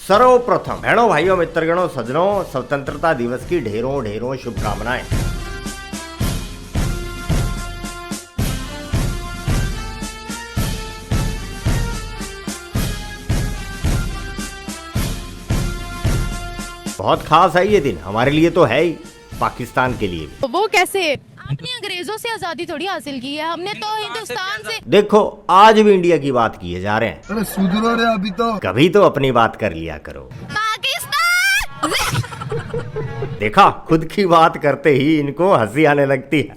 सर्वप्रथम बहनों भाइयों मित्रगणों सज्जनों स्वतंत्रता दिवस की ढेरों ढेरों शुभकामनाएं। बहुत खास है ये दिन, हमारे लिए तो है ही, पाकिस्तान के लिए भी। वो कैसे? आपने अंग्रेजों से आजादी थोड़ी हासिल की है, हमने तो हिंदुस्तान से। देखो आज भी इंडिया की बात किए जा रहे हैं। अरे सुधरो रे अभी तो। कभी तो अपनी बात कर लिया करो। पाकिस्तान देखा, खुद की बात करते ही इनको हंसी आने लगती है।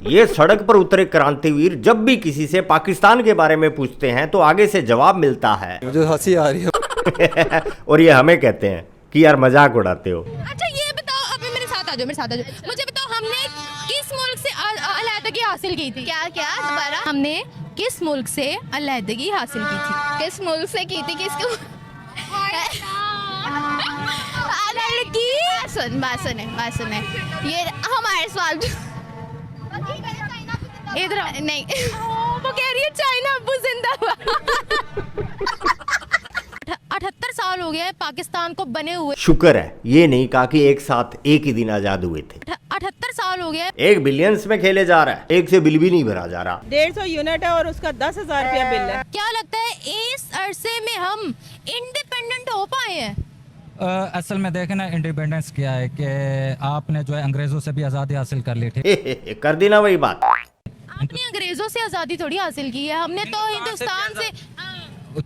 ये सड़क पर उतरे क्रांतिवीर जब भी किसी से पाकिस्तान के बारे में पूछते हैं तो आगे से जवाब मिलता है। मुझे हंसी आ रही है। और ये हमें कहते हैं कि यार मजाक उड़ाते हो। अच्छा ये बताओ, अभी मेरे साथ आ जाओ, मुझे बताओ हमने किस मुल्क से अलहदगी हासिल की थी? क्या दोबारा? हमने किस मुल्क से अलहदगी हासिल की थी? किस मुल्क से की थी? किसको? अलहदगी? बात सुने ये हमारे सवाल इधर नहीं। वो कह रही है चाइना अब्बू जिंदाबाद। 78 साल हो गए पाकिस्तान को बने हुए। शुक्र है ये नहीं कहा कि एक साथ एक ही दिन आजाद हुए थे। 78 साल हो गए। 1 बिलियंस में खेले जा रहा है, एक से बिल भी नहीं भरा जा रहा। 150 यूनिट है और उसका 10,000 रुपया बिल है। क्या लगता है इस अरसे में हम इंडिपेंडेंट हो पाए हैं? असल में देखें ना, इंडिपेंडेंस क्या है कि आपने जो है अंग्रेजों से भी आज़ादी हासिल कर ली थी। कर दी ना वही बात। आपने अंग्रेजों से आजादी थोड़ी हासिल की है, हमने तो हिंदुस्तान से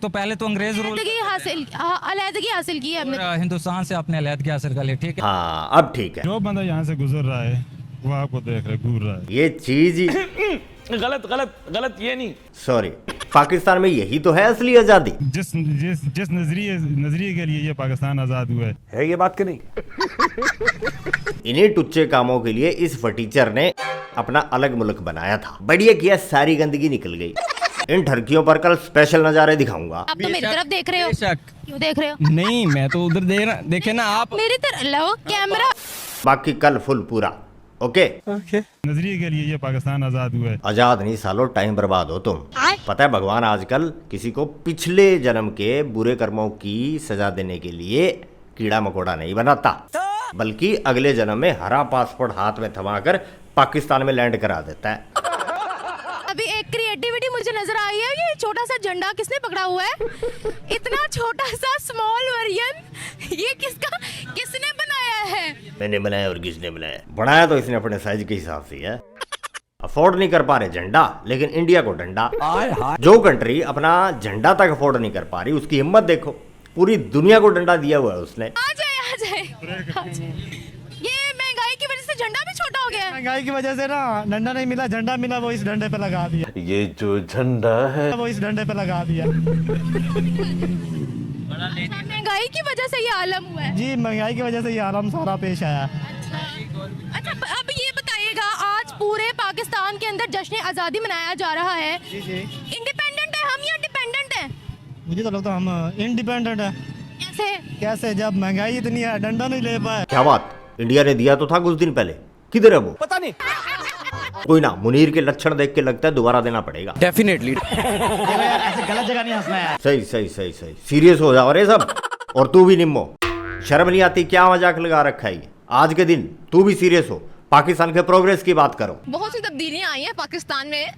तो पहले तो अंग्रेज रूल अलहदगी हासिल की है हमने। और हिंदुस्तान से आपने अलहदगी हासिल कर ली, ठीक है। हाँ अब ठीक है। जो बंदा यहाँ से गुजर रहा है वो आपको देख रहा है, घूर रहा है। ये चीज ही गलत ये नहीं। सॉरी, पाकिस्तान में यही तो है असली आजादी। जिस जिस जिस नजरिए के लिए ये पाकिस्तान आजाद हुआ है ये बात कि नहीं। इन्हीं टुच्चे कामों के लिए इस फटीचर ने अपना अलग मुल्क बनाया था। बढ़िया किया, सारी गंदगी निकल गई। इन ठरकियों पर कल स्पेशल नजारे दिखाऊंगा। आप तो मेरी तरफ देख रहे हो। क्यों देख रहे हो? नहीं, मैं तो उधर देखे ना आप मेरी तरफ लो कैमरा। बाकी कल फुल पूरा ओके। नजरिए के लिए ये पाकिस्तान आजाद हुआ है। आजाद नहीं सालो, टाइम बर्बाद हो तुम। पता है भगवान आजकल किसी को पिछले जन्म के बुरे कर्मों की सजा देने के लिए कीड़ा मकोड़ा नहीं बनाता, बल्कि अगले जन्म में हरा पासपोर्ट हाथ में थमाकर पाकिस्तान में लैंड करा देता है। अभी एक क्रिएटिविटी मुझे नजर आई है। ये छोटा सा झंडा किसने पकड़ा हुआ है? इतना छोटा सा स्मॉल वर्जन, ये किसने बनाया है? मैंने बनाया। और किसने बनाया? बनाया तो इसने अपने साइज के हिसाब से है। अफोर्ड नहीं कर पा रहे झंडा, लेकिन इंडिया को डंडा। जो कंट्री अपना झंडा तक अफोर्ड नहीं कर पा रही, उसकी हिम्मत देखो। पूरी दुनिया को डंडा दिया हुआ है उसने। आ जाए। ये महंगाई की वजह से झंडा भी छोटा हो गया है। महंगाई की वजह से ना डंडा नहीं मिला, झंडा मिला, वो इस डंडे पे लगा दिया। ये जो झंडा है वो इस डंडे पे लगा दिया। महंगाई की वजह से ये आलम हुआ है। जी, महंगाई की वजह से ये आलम सारा पेश आया। अच्छा अब ये बताइएगा, आज पूरे पाकिस्तान के अंदर जश्न आज़ादी मनाया जा रहा है। जी जी। इंडिपेंडेंट है हम या डिपेंडेंट है? मुझे तो लगता है हम इंडिपेंडेंट है। कैसे? जब महंगाई इतनी है, डंडा नहीं ले पाए। क्या बात, इंडिया ने दिया तो था कुछ दिन पहले, किधर है वो? पता नहीं। कोई ना, मुनीर के लक्षण देख के लगता है दोबारा देना पड़ेगा। डेफिनेटली। ऐसे गलत जगह नहीं हंसना है। सही सीरियस हो जाओ रे सब। और तू भी निम्मो, शर्म नहीं आती? क्या मजाक लगा रखा है ये? आज के दिन तू भी सीरियस हो, पाकिस्तान के प्रोग्रेस की बात करो। बहुत सी तब्दीलियां आई हैं पाकिस्तान में,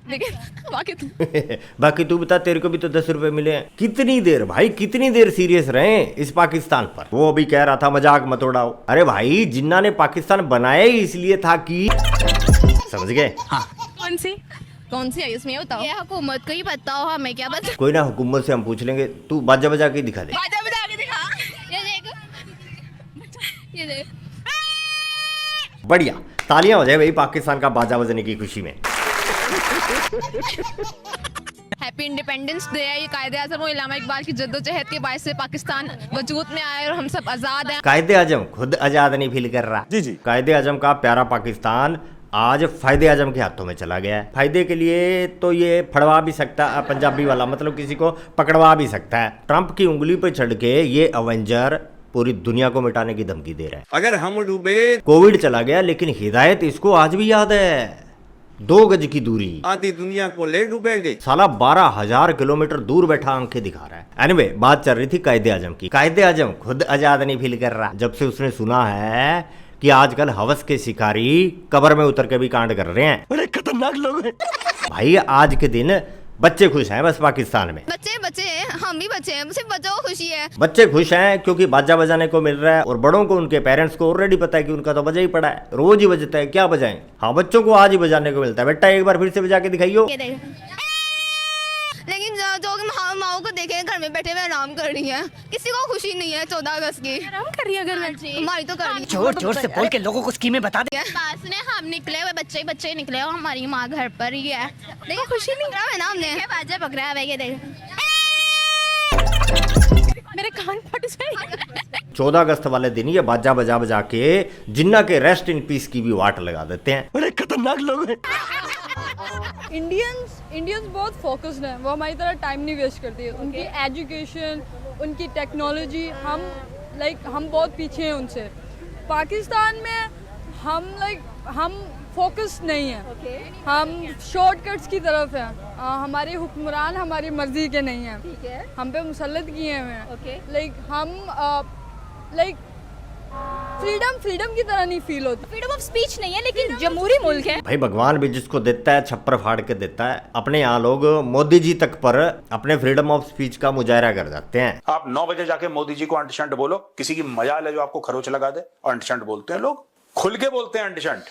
लेकिन बाकी तू बता, तेरे को भी तो 10 रुपए मिले हैं। कितनी देर भाई, कितनी देर सीरियस रहे इस पाकिस्तान पर? वो अभी कह रहा था मजाक मत उड़ाओ। अरे भाई, जिन्ना ने पाकिस्तान बनाया ही इसलिए था कि, समझ गए? हाँ। कौन सी है इसमें बताओ? ये हुकूमत को ही पता हो, हमें क्या पता। कोई ना, हुकूमत से हम पूछ लेंगे। तू बाजा बजा के दिखा दे। बाजा बजा के दिखा। ये देख। बढ़िया, तालियां हो जाए भाई पाकिस्तान का बाजा बजने की खुशी में। हैप्पी इंडिपेंडेंस डे है। ये कायदे आज़म और इल्लामा इकबाल की जद्दोजहद के बायस से पाकिस्तान वजूद में आया और हम सब आज़ाद हैं। कायदे आजम खुद आजाद नहीं फील कर रहा। जी। कायदे आजम का प्यारा पाकिस्तान आज फायदे आजम के हाथों में चला गया है। फायदे के लिए तो ये फड़वा भी सकता है, पंजाबी वाला मतलब किसी को पकड़वा भी सकता है। ट्रंप की उंगली पे चढ़ के ये अवेंजर पूरी दुनिया को मिटाने की धमकी दे रहा है। अगर हम डूबे। कोविड चला गया, लेकिन हिदायत इसको आज भी याद है। 2 गज की दूरी, आधी दुनिया को ले डूबेंगे। साला 12,000 किलोमीटर दूर बैठा आंखें दिखा रहा है। एनीवे, बात चल रही थी कायदे आजम की। कायदे आजम खुद आजाद नहीं फील कर रहा जब से उसने सुना है कि आजकल हवस के शिकारी कब्र में उतर के भी कांड कर रहे हैं। बड़े खतरनाक लोग हैं भाई। आज के दिन बच्चे खुश हैं बस पाकिस्तान में। बच्चे हैं, हम भी बच्चे हैं, सिर्फ बच्चों को खुशी है। बच्चे खुश हैं क्योंकि बाजा बजाने को मिल रहा है, और बड़ों को उनके पेरेंट्स को ऑलरेडी पता है कि उनका तो बजा ही पड़ा है, रोज ही बजता है, क्या बजाएं। हाँ, बच्चों को आज ही बजाने को मिलता है। बेटा एक बार फिर से बजा के दिखाइयो। लेकिन जो माओ को देखे घर में बैठे हुए आराम कर रही है, किसी को खुशी नहीं है 14 अगस्त की। आराम कर रही है घर में, हमारी तो कर रही है। जोर जोर से बोल के लोगों को स्कीमें बता दे। पास ने हम निकले हुए बच्चे निकले और हमारी माँ घर पर ही है, लेकिन खुशी नहीं रहा है ना। हमने बाजा पकड़ा है, ये देख मेरे कान फट जाए। 14 अगस्त वाले दिन ये बाजा बजा बजा के जिन्ना के रेस्ट इन पीस की भी वाट लगा देते हैं। बड़े खतरनाक लोग हैं। इंडियंस बहुत फोकस्ड हैं, वो हमारी तरह टाइम नहीं वेस्ट करती है। उनकी एजुकेशन, उनकी टेक्नोलॉजी, हम बहुत पीछे हैं उनसे। पाकिस्तान में हम फोकस नहीं है, हम शॉर्टकट्स की तरफ हैं। हमारे हुक्मरान हमारी मर्जी के नहीं हैं, हम पे मुसल्लत किए हुए हैं। हम फ्रीडम की तरह नहीं फील होती। फ्रीडम ऑफ स्पीच नहीं है, लेकिन जमहूरी मुल्क है। भाई भगवान भी जिसको देता है छप्पर फाड़ के देता है। अपने यहाँ लोग मोदी जी तक पर अपने फ्रीडम ऑफ स्पीच का मुजाहरा कर जाते हैं। आप 9 बजे जाके मोदी जी को अंटशंट बोलो, किसी की मजाल है जो आपको खरोच लगा दे। अंटशंट बोलते हैं लोग, खुल के बोलते हैं अंटशंट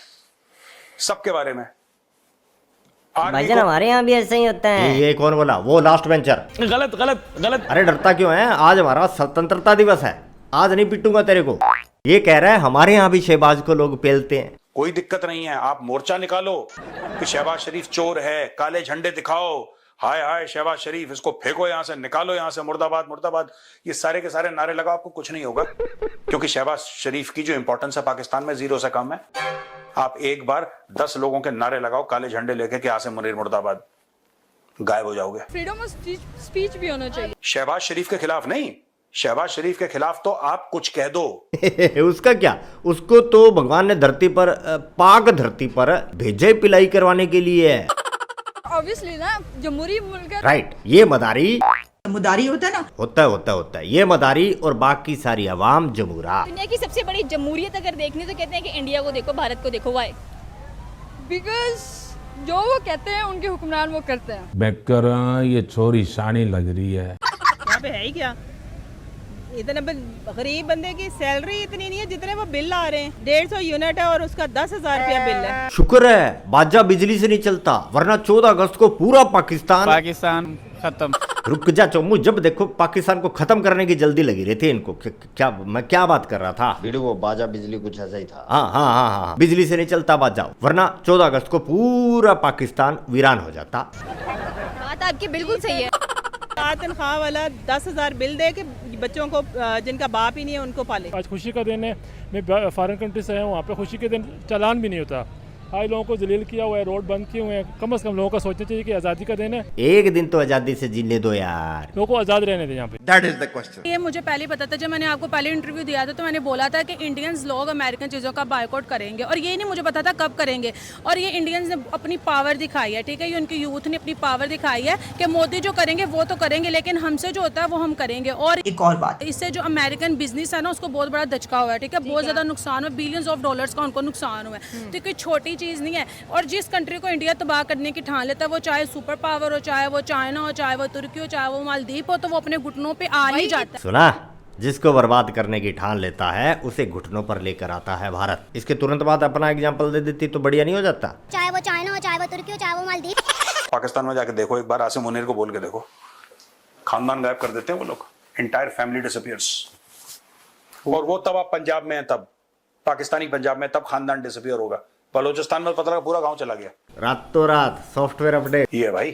सबके बारे में। भाईजान हमारे यहाँ भी ऐसा ही होता है। ये कौन बोला? वो लास्ट बेंचर। गलत गलत गलत। अरे डरता क्यों है? आज हमारा स्वतंत्रता दिवस है, आज नहीं पिटूंगा तेरे को। ये कह रहा है हमारे यहाँ भी शहबाज को लोग पेलते हैं। कोई दिक्कत नहीं है, आप मोर्चा निकालो कि शहबाज शरीफ चोर है, काले झंडे दिखाओ, हाय हाय शहबाज शरीफ, इसको फेंको यहाँ से, निकालो यहाँ से, मुर्दाबाद मुर्दाबाद, ये सारे के सारे नारे लगाओ, आपको कुछ नहीं होगा। क्योंकि शहबाज शरीफ की जो इंपॉर्टेंस है पाकिस्तान में 0 से कम है। आप एक बार 10 लोगों के नारे लगाओ काले झंडे लेके कि यहाँ से मुनीर मुर्दाबाद, गायब हो जाओगे। फ्रीडम ऑफ स्पीच भी होना चाहिए। शहबाज शरीफ के खिलाफ नहीं, शहबाज शरीफ के खिलाफ तो आप कुछ कह दो। उसका क्या? उसको तो भगवान ने धरती पर, पाक धरती पर भेजे पिलाई करवाने के लिए है। ऑब्वियसली ना, जमहूरी मुल्क है। राइट। ये मदारी होता है ना, होता है ये मदारी, और बाकी सारी अवाम जमूरा। दुनिया की सबसे बड़ी जमहूरियत अगर देखनी तो कहते हैं कि इंडिया को देखो, भारत को देखो। वाई? बिकॉज जो वो कहते हैं उनके हुक्मरान वो करते हैं। बैकर ये छोरी शानी लग रही है। यहाँ पे है ही क्या? इतने गरीब बंदे की सैलरी इतनी नहीं है जितने वो बिल आ रहे हैं। 150 यूनिट है और उसका 10,000 रुपया बिल है। शुक्र है बाजा बिजली से नहीं चलता, वरना 14 अगस्त को पूरा पाकिस्तान खत्म। रुक जा चोमू, जब देखो पाकिस्तान को खत्म करने की जल्दी लगी रहती है इनको। मैं क्या बात कर रहा था? वो बाजा बिजली कुछ ऐसा ही था। हाँ, बिजली से नहीं चलता बाजा, वरना 14 अगस्त को पूरा पाकिस्तान वीरान हो जाता। बात आपकी बिल्कुल सही है। तनख्वाह वाला 10,000 बिल दे के बच्चों को, जिनका बाप ही नहीं है, उनको पाले। आज खुशी का दिन है, मैं फॉरेन कंट्री से आया हूँ, वहाँ पे खुशी के दिन चालान भी नहीं होता। आज लोगों को जलील किया हुआ है, रोड बंद किए हुए हैं। कम से कम लोगों का सोचना चाहिए कि आज़ादी का दिन है, एक दिन तो आज़ादी से जीने दो यार, लोगों को आज़ाद रहने दें यहाँ पे। That is the question. ये मुझे पहले पता था, जब मैंने आपको पहले इंटरव्यू दिया था तो मैंने बोला था कि इंडियंस लोग अमेरिकन चीज़ों का बायकॉट करेंगे, और ये नहीं मुझे पता था कब करेंगे। और ये इंडियंस ने अपनी पावर दिखाई है, ठीक है, ये उनकी यूथ ने अपनी पावर दिखाई है कि मोदी जो करेंगे वो तो करेंगे, लेकिन हमसे जो होता है वो हम करेंगे। और एक और बात, इससे जो अमेरिकन बिजनेस है ना, उसको बहुत बड़ा धचका हुआ है, ठीक है, बहुत ज़्यादा नुकसान हुआ, बिलियंस ऑफ डॉलर्स का उनको नुकसान हुआ है। तो कोई छोटी चीज़ नहीं है। और जिस कंट्री को इंडिया तबाह करने की ठान लेता है, वो चाहे सुपर पावर हो, चाहे वो चाइना हो, चाहे वो तुर्की हो, चाहे वो मालदीव हो, तो वो अपने घुटनों पे आ ही जाता है। सुना? जिसको बर्बाद करने की ठान लेता है उसे घुटनों पर लेकर आता है भारत। इसके तुरंत बाद अपना एग्जाम्पल दे देती तो बढ़िया नहीं हो जाता? चाहे वो चाइना हो, चाहे वो तुर्की हो, चाहे वो मालदीव। पाकिस्तान में जाके देखो एक बार, आसिम मुनीर को बोल के देखो, खानदान गायब कर देते हैं वो लोग, इंटायर फैमिली डिसअपीयर्स। और वो तब आप पंजाब में हैं, तब पाकिस्तानी पंजाब में, तब खानदान डिसअपीयर होगा। बलोचिस्तान में पता लगा पूरा गांव चला गया रातों रात। Software update. ये भाई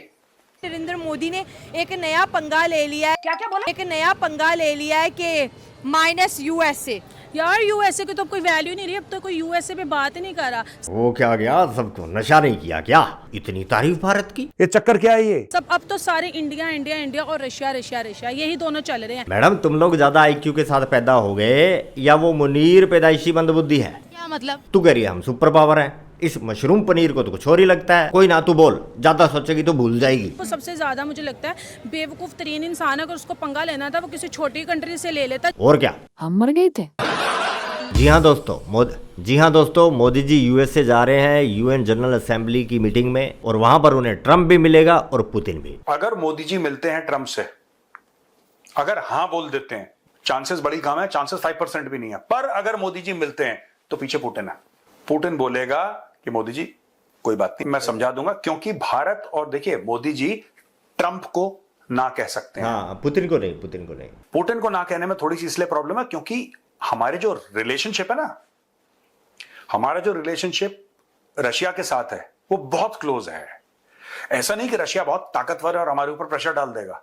नरेंद्र मोदी ने एक नया पंगा ले लिया है। क्या बोला? एक नया पंगा ले लिया है कि माइनस यूएसए। यार यूएसए की तो कोई वैल्यू नहीं रही, अब तो कोई यूएसए पे बात ही नहीं कर रहा। वो क्या गया? सबको नशा नहीं किया क्या? इतनी तारीफ भारत की, ये चक्कर क्या है ये सब? अब तो सारे इंडिया इंडिया इंडिया और रशिया रशिया रशिया, यही दोनों चल रहे हैं। मैडम तुम लोग ज्यादा आईक्यू के साथ पैदा हो गए, या वो मुनीर पैदाइशी मंदबुद्धि है? क्या मतलब? तू कह रही है हम सुपर पावर हैं, इस मशरूम पनीर को तो कुछ और ही लगता है। कोई ना, तू बोल, ज्यादा सोचेगी तो भूल जाएगी। वो सबसे ज्यादा मुझे लगता है बेवकूफ तरीन इंसान, अगर उसको पंगा लेना था वो किसी छोटी कंट्री से ले लेता। और क्या, हम मर गए थे। जी हाँ दोस्तों, मोदी जी यूएसए जा रहे हैं यूएन जनरल असेंबली की मीटिंग में, और वहां पर उन्हें ट्रम्प भी मिलेगा और पुतिन भी। अगर मोदी जी मिलते हैं ट्रम्प से, अगर हाँ बोल देते हैं, चांसेस बड़ी कम है, चांसेस 5% भी नहीं है, पर अगर मोदी जी मिलते हैं तो पीछे पुतिन है। पुतिन बोलेगा कि मोदी जी कोई बात नहीं, मैं समझा दूंगा, क्योंकि भारत, और देखिए मोदी जी ट्रम्प को ना कह सकते हैं। हाँ, पुतिन को नहीं। पुतिन को ना कहने में थोड़ी सी इसलिए प्रॉब्लम है क्योंकि हमारे जो रिलेशनशिप है ना, हमारा जो रिलेशनशिप रशिया के साथ है वो बहुत क्लोज है। ऐसा नहीं कि रशिया बहुत ताकतवर है और हमारे ऊपर प्रेशर डाल देगा।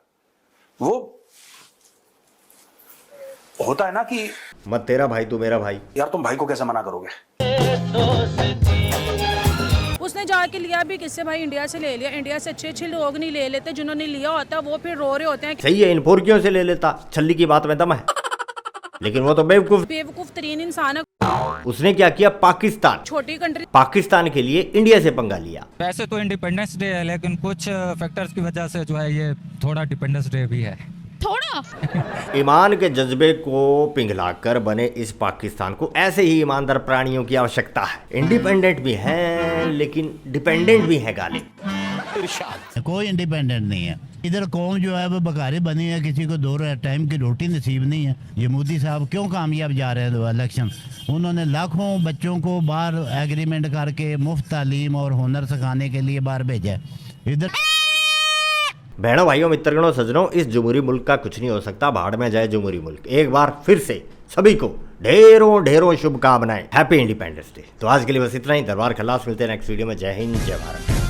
वो होता है ना कि मत तेरा भाई तू मेरा भाई, यार तुम भाई को कैसे मना करोगे। उसने जाके लिया भी किससे भाई, इंडिया से ले लिया। इंडिया से अच्छे लोग नहीं ले लेते, जिन्होंने लिया होता वो फिर रो रहे होते हैं। सही है, इन पोरकियों से ले लेता, छल्ली की बात में दम है, लेकिन वो तो बेवकूफ तरीन इंसान है। उसने क्या किया, पाकिस्तान, छोटी कंट्री, पाकिस्तान के लिए इंडिया से पंगा लिया। वैसे तो इंडिपेंडेंस डे है, लेकिन कुछ फैक्टर्स की वजह से जो है ये थोड़ा डिपेंडेंस डे भी है। थोड़ा ईमान के जज्बे को पिघलाकर बने इस पाकिस्तान को ऐसे ही ईमानदार प्राणियों की आवश्यकता है। इंडिपेंडेंट भी हैं लेकिन डिपेंडेंट भी है गालिब। कोई इंडिपेंडेंट नहीं है इधर। कौम जो है वो बकारी बनी है, किसी को 2 टाइम की रोटी नसीब नहीं है। ये मोदी साहब क्यों कामयाब जा रहे हैं इलेक्शन? उन्होंने लाखों बच्चों को बाहर एग्रीमेंट करके मुफ्त तालीम और हुनर सिखाने के लिए बाहर भेजा है। इधर बहनों भाइयों मित्रगणों सज्जनों, इस जमहूरी मुल्क का कुछ नहीं हो सकता, भाड़ में जाए जमहूरी मुल्क। एक बार फिर से सभी को ढेरों शुभकामनाएं, हैप्पी इंडिपेंडेंस डे। तो आज के लिए बस इतना ही। दरबार खल्लास, मिलते हैं नेक्स्ट वीडियो में। जय हिंद, जय भारत।